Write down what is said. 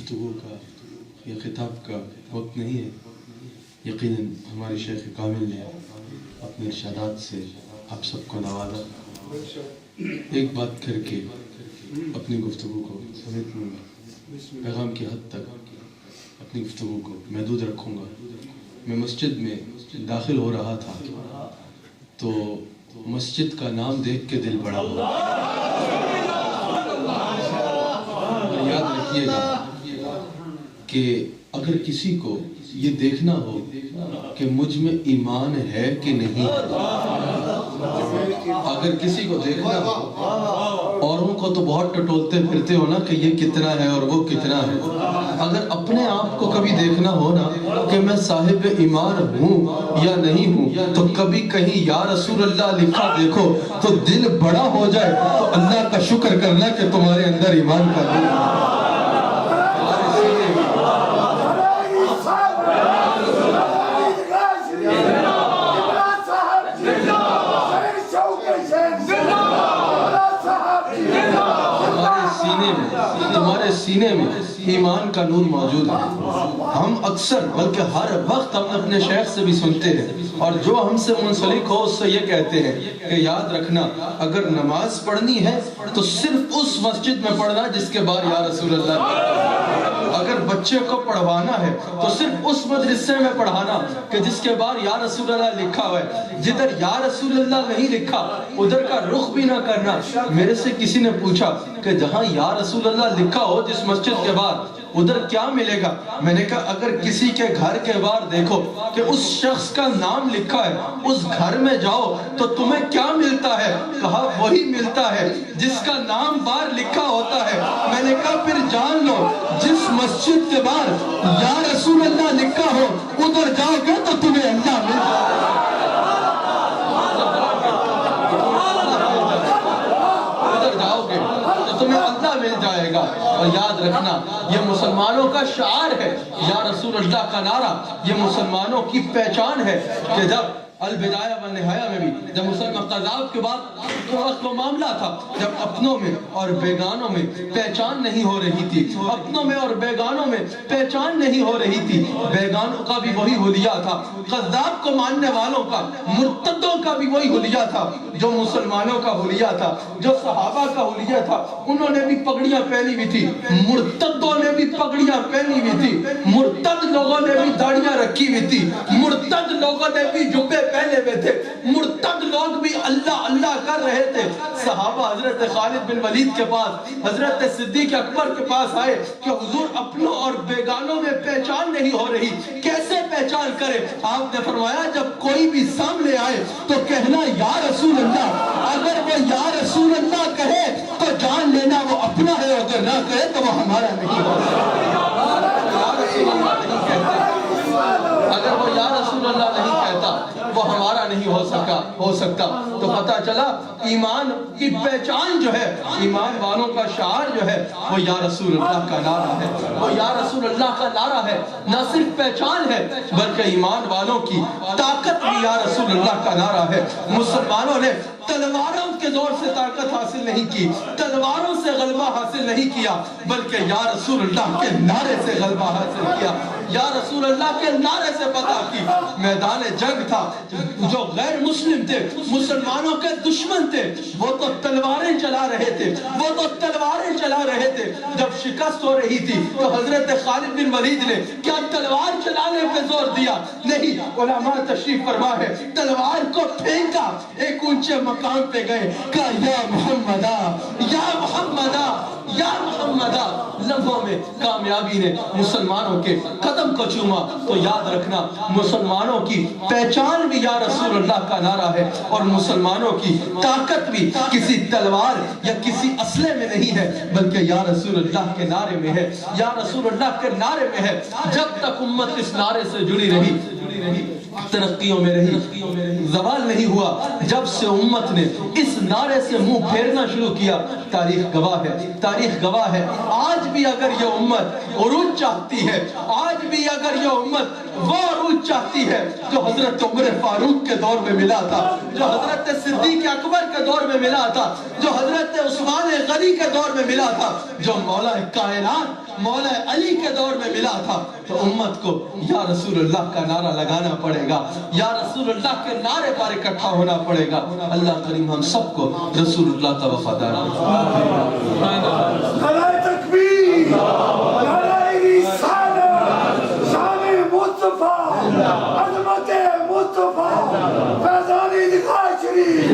گفتگو کا یا خطاب کا وقت نہیں ہے. یقیناً ہمارے شیخ کامل نے اپنے ارشادات سے آپ سب کو نوازا. ایک بات کر کے اپنی گفتگو کو سمیٹ لوں گا. پیغام کی حد تک اپنی گفتگو کو محدود رکھوں گا. میں مسجد میں داخل ہو رہا تھا تو مسجد کا نام دیکھ کے دل بڑا ہوا. اور یاد رکھیے گا کہ اگر کسی کو یہ دیکھنا ہو کہ مجھ میں ایمان ہے کہ نہیں، اگر کسی کو دیکھنا ہو، اوروں کو تو بہت ٹٹولتے پھرتے ہو نا کہ یہ کتنا ہے اور وہ کتنا ہے. اگر اپنے آپ کو کبھی دیکھنا ہو نا کہ میں صاحب ایمان ہوں یا نہیں ہوں، تو کبھی کہیں یا رسول اللہ لکھا دیکھو تو دل بڑا ہو جائے تو اللہ کا شکر کرنا کہ تمہارے اندر ایمان کا دل ہے. تمہارے سینے میں ایمان کا نور موجود ہے. ہم اکثر بلکہ ہر وقت ہم اپنے شیخ سے بھی سنتے ہیں اور جو ہم سے منسلک ہو اس سے یہ کہتے ہیں کہ یاد رکھنا اگر نماز پڑھنی ہے تو صرف اس مسجد میں پڑھنا جس کے بعد یا رسول اللہ. اگر بچے کو پڑھوانا ہے تو صرف اس مدرسے میں پڑھانا کہ جس کے بعد یا رسول اللہ لکھا ہوا ہے. جدھر یا رسول اللہ نہیں لکھا ادھر کا رخ بھی نہ کرنا. میرے سے کسی نے پوچھا کہ جہاں یا رسول اللہ لکھا ہو جس مسجد کے بعد ادھر کیا ملے گا؟ میں نے کہا اگر کسی کے گھر کے باہر دیکھو کہ اس شخص کا نام لکھا ہے، اس گھر میں جاؤ تو تمہیں کیا ملتا ہے؟ کہا وہی ملتا ہے جس کا نام باہر لکھا ہوتا ہے. میں نے کہا پھر جان لو جس مسجد کے باہر یا رسول اللہ لکھا ہو ادھر جاؤ گے تو تمہیں اللہ مل جائے گا. ادھر جاؤ گے تو تمہیں اللہ مل جائے گا. اور یاد رکھنا یہ مسلمانوں کا شعار ہے، یا رسول اللہ کا نعرہ یہ مسلمانوں کی پہچان ہے. کہ جب البدایہ والنہایہ میں بھی جب مسلمان قذاب کے بعد تو وقت وہ معاملہ تھا جب اپنوں میں اور بیگانوں میں پہچان نہیں ہو رہی تھی. اپنوں میں اور بیگانوں میں پہچان نہیں ہو رہی تھی. بیگانوں کا بھی وہی حلیہ تھا، قذاب کو ماننے والوں کا، مرتدوں کا بھی وہی حلیہ تھا جو مسلمانوں کا حلیہ تھا، جو صحابہ کا حلیہ تھا. انہوں نے بھی پگڑیاں پہنی ہوئی تھی، مرتدوں نے بھی پگڑیاں پہنی ہوئی تھی، مرتد لوگوں نے بھی داڑیاں رکھی ہوئی تھی، مرتد لوگوں نے بھی جبے پہنے ہوئے تھے، مرتد لوگ بھی اللہ اللہ کر رہے تھے. صحابہ حضرت خالد بن ولید کے پاس، حضرت صدیق اکبر کے پاس آئے کہ حضور اپنوں اور بیگانوں میں پہچان نہیں ہو رہی، کیسے پہچان کرے؟ آپ نے فرمایا جب کوئی بھی سامنے آئے تو کہنا یا رسول اللہ. اگر وہ یا رسول اللہ کہے تو جان لینا وہ اپنا ہے، اگر نہ کہے تو وہ ہمارا نہیں ہو سکتا. اگر وہ یا رسول اللہ نہیں کہتا وہ ہمارا نہیں ہو سکتا. تو پتہ چلا ایمان کی پہچان جو ہے، ایمان والوں کا شعار جو ہے وہ یا رسول اللہ کا نعرہ ہے. وہ یا رسول اللہ کا نعرہ ہے، نہ صرف پہچان ہے بلکہ ایمان والوں کی طاقت بھی یا رسول اللہ کا نعرہ ہے. مسلمانوں نے تلواروں کے زور سے طاقت حاصل نہیں کی، تلواروں سے غلبہ حاصل نہیں کیا، بلکہ یا رسول اللہ کے نعرے سے غلبہ حاصل کیا. یا رسول اللہ کے نعرے سے پتہ کی میدان جنگ تھا. جو غیر مسلم تھے، مسلمانوں کے دشمن تھے، وہ تو تلواریں چلا رہے تھے، وہ تو تلواریں چلا رہے تھے. جب شکست ہو رہی تھی تو حضرت خالد بن ولید نے کیا تلوار چلانے پہ زور دیا؟ نہیں. علماء تشریف فرما ہے تلوار کو پھینکا، ایک اونچے مقام پہ گئے، کہا یا محمدہ یا محمدہ یا محمدہ. لمحوں میں کامیابی نے مسلمانوں کے قدم کو چوما. تو یاد رکھنا مسلمانوں کی پہچان بھی یا رسول اللہ کا نعرہ ہے، اور مسلمانوں کی طاقت بھی کسی تلوار یا کسی اسلحے میں نہیں ہے بلکہ یا رسول اللہ کے نعرے میں ہے، یا رسول اللہ کے نعرے میں ہے. جب تک امت اس نعرے سے جڑی رہی ترقیوں میں رہی، زوال نہیں ہوا. جب سے امت نے اس نعرے سے منہ پھیرنا شروع کیا تاریخ گواہ ہے، تاریخ گواہ ہے. آج بھی اگر یہ امت عروج چاہتی ہے، آج بھی اگر یہ امت وہ عروج چاہتی ہے جو حضرت عمر فاروق کے دور میں ملا تھا، جو حضرت صدیق اکبر کے دور میں ملا تھا، جو حضرت عثمان غنی کے دور میں ملا تھا، جو مولا کائنات مولا علی کے دور میں ملا تھا۔ تو امت کو یا رسول اللہ کا نعرہ لگانا پڑے گا، یا رسول اللہ کے نعرے پر اکٹھا ہونا پڑے گا۔ اللہ کریم ہم سب کو رسول اللہ کا وفادار نعرہ تکبیر، نعرہ رسالت، شان مصطفیٰ، عظمت مصطفیٰ، فیضان دکھا شریف